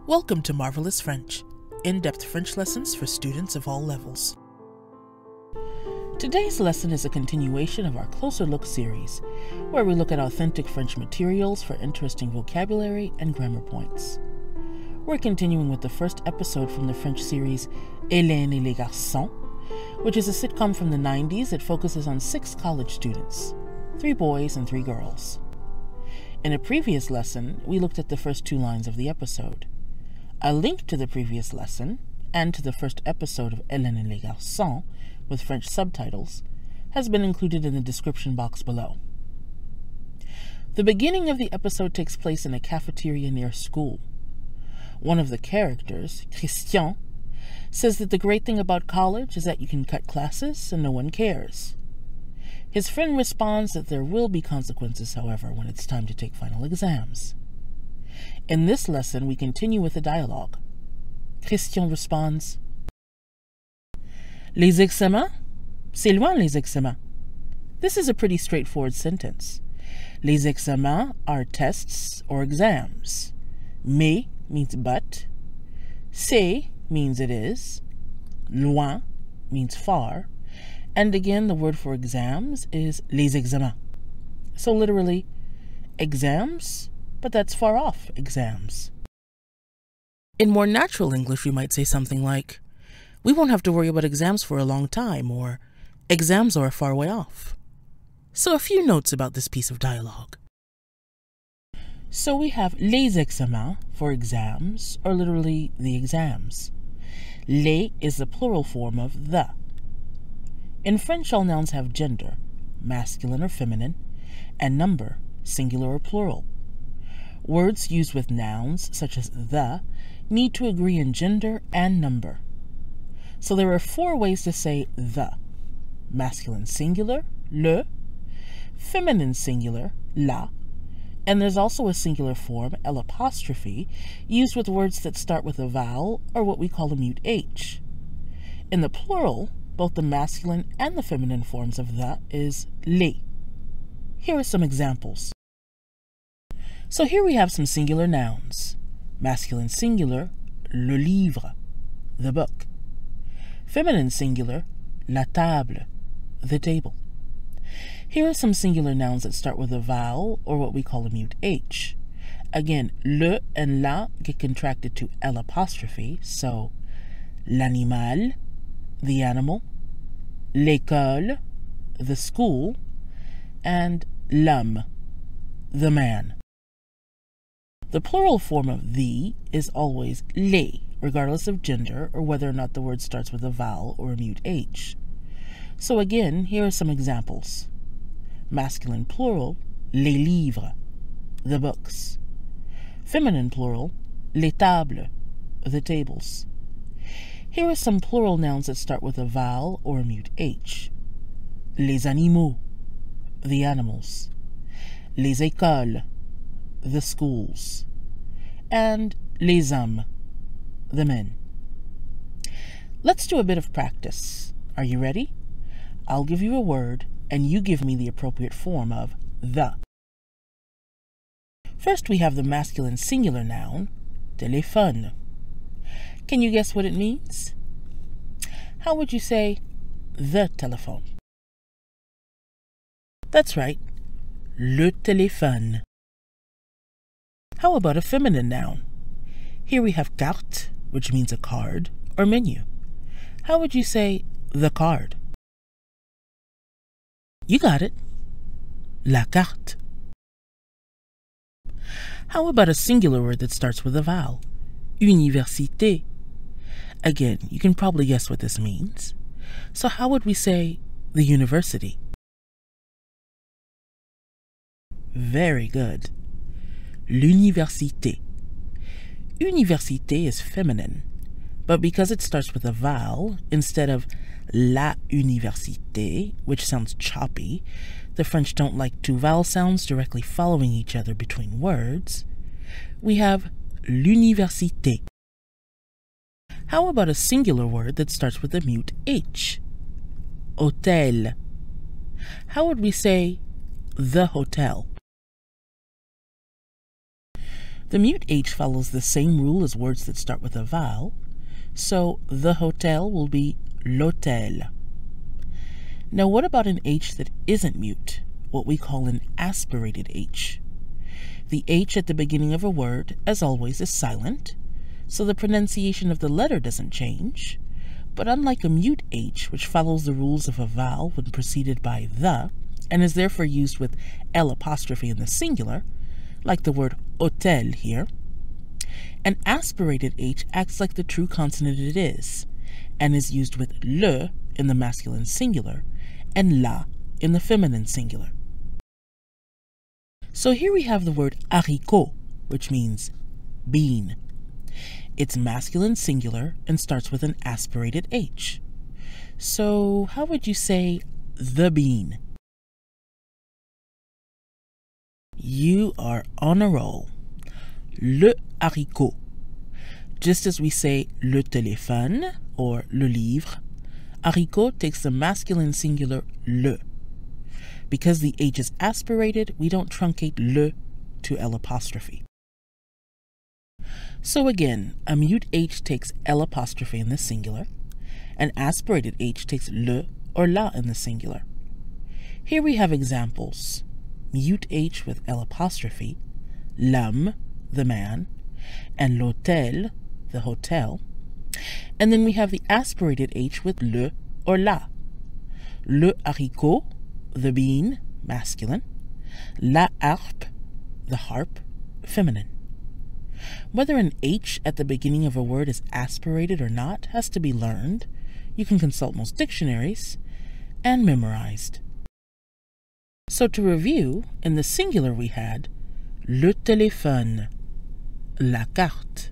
Welcome to Marvelous French, in-depth French lessons for students of all levels. Today's lesson is a continuation of our Closer Look series, where we look at authentic French materials for interesting vocabulary and grammar points. We're continuing with the first episode from the French series Hélène et les Garçons, which is a sitcom from the 90s that focuses on 6 college students, 3 boys and 3 girls. In a previous lesson, we looked at the first 2 lines of the episode. A link to the previous lesson and to the first episode of Hélène et les Garçons with French subtitles has been included in the description box below. The beginning of the episode takes place in a cafeteria near school. One of the characters, Christian, says that the great thing about college is that you can cut classes and no one cares. His friend responds that there will be consequences, however, when it's time to take final exams. In this lesson, we continue with the dialogue. Christian responds, Les examens? C'est loin, les examens. This is a pretty straightforward sentence. Les examens are tests or exams. Mais means but. C'est means it is. Loin means far. And again, the word for exams is les examens. So literally, exams, but that's far off exams. In more natural English, we might say something like, we won't have to worry about exams for a long time, or exams are a far way off. So a few notes about this piece of dialogue. So we have les examens for exams, or literally the exams. Les is the plural form of the. In French, all nouns have gender, masculine or feminine, and number, singular or plural. Words used with nouns, such as the, need to agree in gender and number. So there are 4 ways to say the. Masculine singular, le, feminine singular, la, and there's also a singular form, L', used with words that start with a vowel, or what we call a mute H. In the plural, both the masculine and the feminine forms of the is les. Here are some examples. So here we have some singular nouns. Masculine singular, le livre, the book. Feminine singular, la table, the table. Here are some singular nouns that start with a vowel, or what we call a mute H. Again, le and la get contracted to L', so l'animal, the animal, l'école, the school, and l'homme, the man. The plural form of the is always les, regardless of gender or whether or not the word starts with a vowel or a mute H. So again, here are some examples. Masculine plural, les livres, the books. Feminine plural, les tables, the tables. Here are some plural nouns that start with a vowel or a mute H. Les animaux, the animals. Les écoles, the schools. And les hommes, the men. Let's do a bit of practice. Are you ready? I'll give you a word, and you give me the appropriate form of the. First, we have the masculine singular noun, téléphone. Can you guess what it means? How would you say the telephone? That's right, le téléphone. How about a feminine noun? Here we have carte, which means a card, or menu. How would you say the card? You got it. La carte. How about a singular word that starts with a vowel? Université. Again, you can probably guess what this means. So how would we say the university? Very good. L'université. Université is feminine, but because it starts with a vowel, instead of la université, which sounds choppy, the French don't like 2 vowel sounds directly following each other between words, we have l'université. How about a singular word that starts with a mute H? Hôtel. How would we say the hotel? The mute H follows the same rule as words that start with a vowel, so the hotel will be l'hôtel. Now what about an H that isn't mute, what we call an aspirated H? The H at the beginning of a word, as always, is silent, so the pronunciation of the letter doesn't change, but unlike a mute H, which follows the rules of a vowel when preceded by the, and is therefore used with L apostrophe in the singular, like the word hôtel here, an aspirated H acts like the true consonant it is, and is used with le in the masculine singular, and la in the feminine singular. So here we have the word haricot, which means bean. It's masculine singular and starts with an aspirated H. So how would you say the bean? You are on a roll. Le haricot. Just as we say le téléphone or le livre, haricot takes the masculine singular le. Because the H is aspirated, we don't truncate le to L apostrophe. So again, a mute H takes L apostrophe in the singular. An aspirated H takes le or la in the singular. Here we have examples. Mute H with L apostrophe, l'homme, the man, and l'hôtel, the hotel. And then we have the aspirated H with le or la. Le haricot, the bean, masculine. La harpe, the harp, feminine. Whether an H at the beginning of a word is aspirated or not has to be learned. You can consult most dictionaries and memorized. So to review, in the singular we had le téléphone, la carte,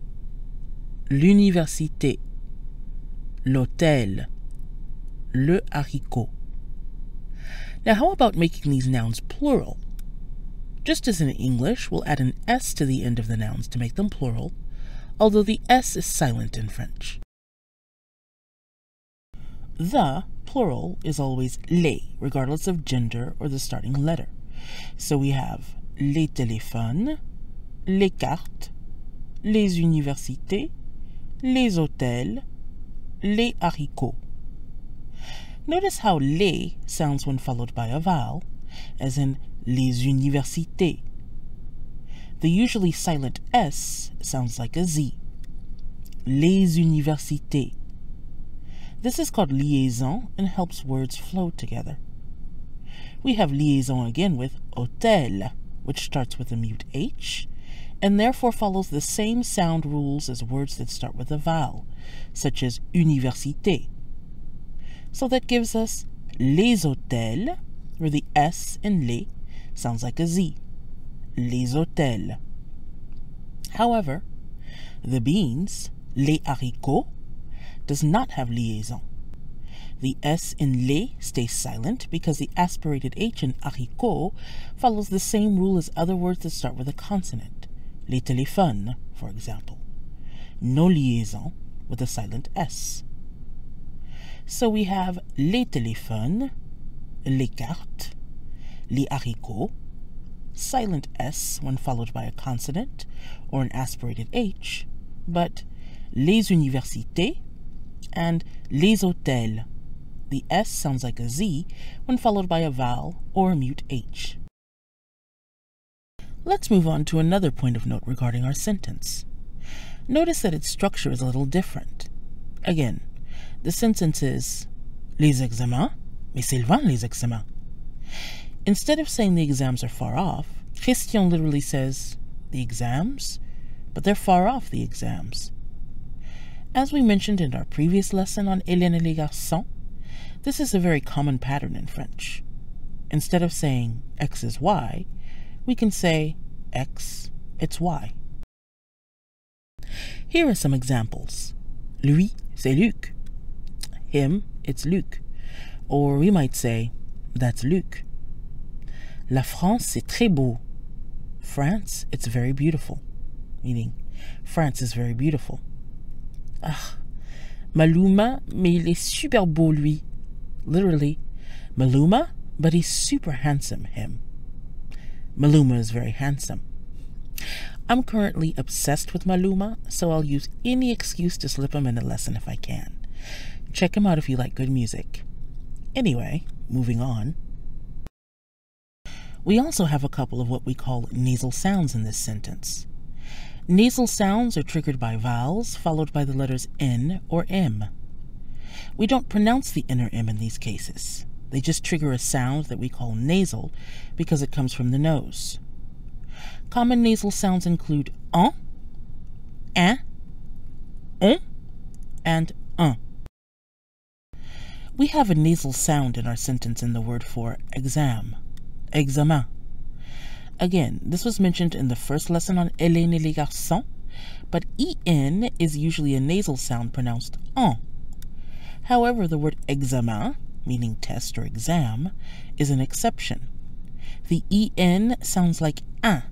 l'université, l'hôtel, le haricot. Now how about making these nouns plural? Just as in English, we'll add an S to the end of the nouns to make them plural, although the S is silent in French. The, plural, is always les, regardless of gender or the starting letter. So we have les téléphones, les cartes, les universités, les hôtels, les haricots. Notice how les sounds when followed by a vowel, as in les universités. The usually silent S sounds like a Z. Les universités. This is called liaison and helps words flow together. We have liaison again with hôtel, which starts with a mute H, and therefore follows the same sound rules as words that start with a vowel, such as université. So that gives us les hôtels, where the S in les sounds like a Z. Les hôtels. However, the beans, les haricots, does not have liaison. The S in les stays silent because the aspirated H in haricot follows the same rule as other words that start with a consonant. Les téléphones, for example. No liaison with a silent S. So we have les téléphones, les cartes, les haricots, silent S when followed by a consonant or an aspirated H, but les universités and les hôtels. The S sounds like a Z when followed by a vowel or a mute H. Let's move on to another point of note regarding our sentence. Notice that its structure is a little different. Again, the sentence is les examens, mais c'est loin les examens. Instead of saying the exams are far off, Christian literally says the exams, but they're far off the exams. As we mentioned in our previous lesson on Hélène et les Garçons, this is a very common pattern in French. Instead of saying X is Y, we can say X, it's Y. Here are some examples. Lui, c'est Luc. Him, it's Luc. Or we might say, that's Luc. La France, c'est très beau. France, it's very beautiful. Meaning, France is very beautiful. Ah, Maluma, mais il est super beau, lui. Literally, Maluma, but he's super handsome, him. Maluma is very handsome. I'm currently obsessed with Maluma, so I'll use any excuse to slip him in a lesson if I can. Check him out if you like good music. Anyway, moving on. We also have a couple of what we call nasal sounds in this sentence. Nasal sounds are triggered by vowels followed by the letters N or M. We don't pronounce the N or M in these cases. They just trigger a sound that we call nasal because it comes from the nose. Common nasal sounds include and We have a nasal sound in our sentence in the word for examen. Again, this was mentioned in the first lesson on Hélène et les Garçons, but en is usually a nasal sound pronounced en. However, the word examen, meaning test or exam, is an exception. The en sounds like an,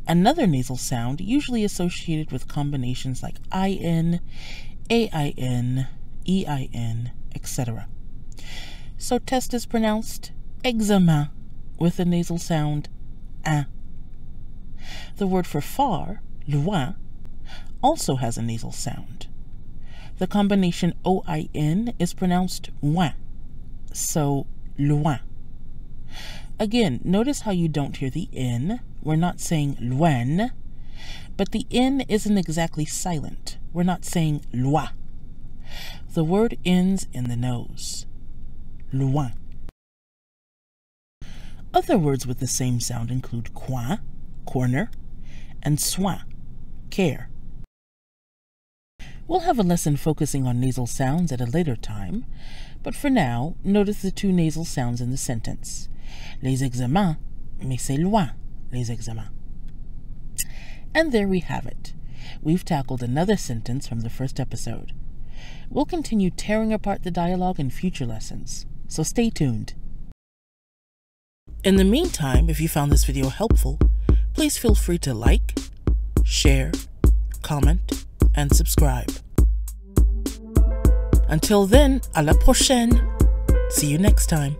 another nasal sound usually associated with combinations like in, ain, ein, etc. So test is pronounced examen with a nasal sound an. The word for far, loin, also has a nasal sound. The combination oin is pronounced ouin, so loin. Again, notice how you don't hear the N. We're not saying loin, but the N isn't exactly silent. We're not saying loi. The word ends in the nose. Loin. Other words with the same sound include coin, corner, and soin, care. We'll have a lesson focusing on nasal sounds at a later time, but for now, notice the two nasal sounds in the sentence. Les examens, mais c'est loin, les examens. And there we have it. We've tackled another sentence from the first episode. We'll continue tearing apart the dialogue in future lessons, so stay tuned. In the meantime, if you found this video helpful, please feel free to like, share, comment, and subscribe. Until then, à la prochaine. See you next time.